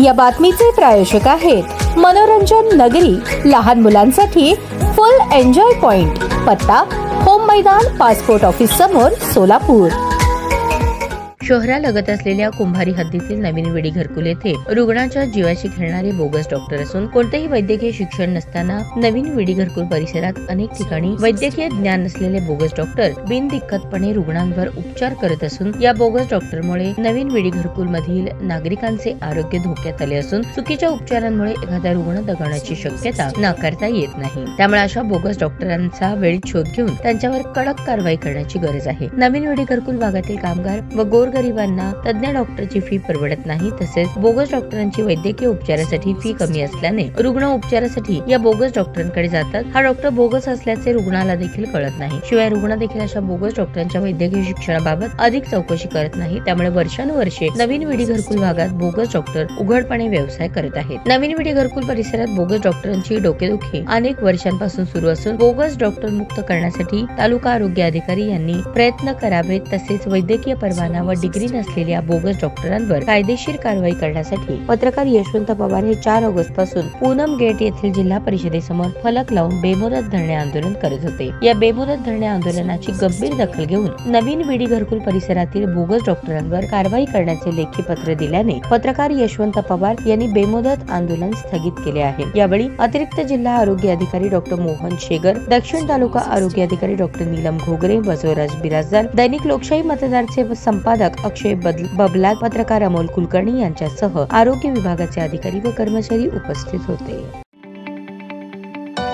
या बातमीचे प्रायोजक आहेत मनोरंजन नगरी, लहान मुलांसाठी फुल एन्जॉय पॉइंट, पत्ता होम मैदान, पासपोर्ट ऑफिस समोर, सोलापूर। शहरालगत असलेल्या कुंभारी हद्दीतील नवीन विडी घरकुल येथे रुग्णाच्या जीवाशी खेळणारे बोगस डॉक्टर असून कोणतेही वैद्यकीय शिक्षण नसताना नवीन विडी घरकुल परिसरात अनेक ठिकाणी वैद्यकीय ज्ञान नसलेले बोगस डॉक्टर बिनदिक्कतपणे रुग्णांवर उपचार करत असून या बोगस डॉक्टरमुळे नवीन विडी घरकुल मधील नागरिकांचे आरोग्य धोक्यात आले असून चुकीच्या उपचारांमुळे एखादा रुग्ण दगावण्याची शक्यता नाकारता येत नाही। त्यामुळे अशा बोगस डॉक्टरांचा वेळीच शोध घेऊन त्यांच्यावर कडक कारवाई करण्याची गरज आहे। नवीन विडी घरकुल भागातील कामगार व गोरगरिबांना तज्ञ डॉक्टरची फी परवडत नाही, तसेच बोगस डॉक्टरांची वैद्यकीय उपचारासाठी फी कमी असल्याने रुग्ण उपचारासाठी या बोगस डॉक्टरांकडे जातात। हा डॉक्टर बोगस असल्याचे रुग्णाला देखील कळत नाही। शिवाय रुग्ण देखील अशा बोगस डॉक्टरांच्या वैद्यकीय शिक्षणाबाबत अधिक चौकशी करत नाही। त्यामुळे वर्षानुवर्षे नवीन विडी घरकुल भागात बोगस डॉक्टर उघडपणे व्यवसाय करत आहेत। नवीन विडी घरकुल परिसरात बोगस डॉक्टरांची डोकेदुखी अनेक वर्षांपासून सुरू असून बोगस डॉक्टर मुक्त करण्यासाठी तालुका आरोग्य अधिकारी यांनी प्रयत्न करावेत, तसेच वैद्यकीय परवाना व डिग्री नसलेल्या बोगस डॉक्टरांवर कायदेशीर कारवाई करण्यासाठी पत्रकार यशवंत पवार हे 4 ऑगस्ट पासून पूनम गेट येथील जिल्हा परिषदेसमोर फलक लावून बेमुदत धरणे आंदोलन करत होते। या बेमुदत धरणे आंदोलनाची गंभीर दखल घेऊन नवीन विडी घरकुल परिसरातील बोगस डॉक्टरांवर कारवाई करण्याचे लेखी पत्र दिल्याने पत्रकार यशवंत पवार यांनी बेमुदत आंदोलन स्थगित केले आहे। यावेळी अतिरिक्त जिल्हा आरोग्य अधिकारी डॉक्टर मोहन शेगर, दक्षिण तालुका आरोग्य अधिकारी डॉक्टर नीलम घोगरे, बसवराज बिराजदार, दैनिक लोकशाही मतदारचे संपादक अक्षय बबलाद, पत्रकार अमोल कुलकर्णी यांच्यासह आरोग्य विभागाचे अधिकारी व कर्मचारी उपस्थित होते।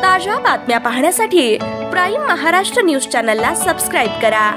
ताज्या बातम्या पाहण्यासाठी प्राईम महाराष्ट्र न्यूज चॅनलला सबस्क्राईब करा।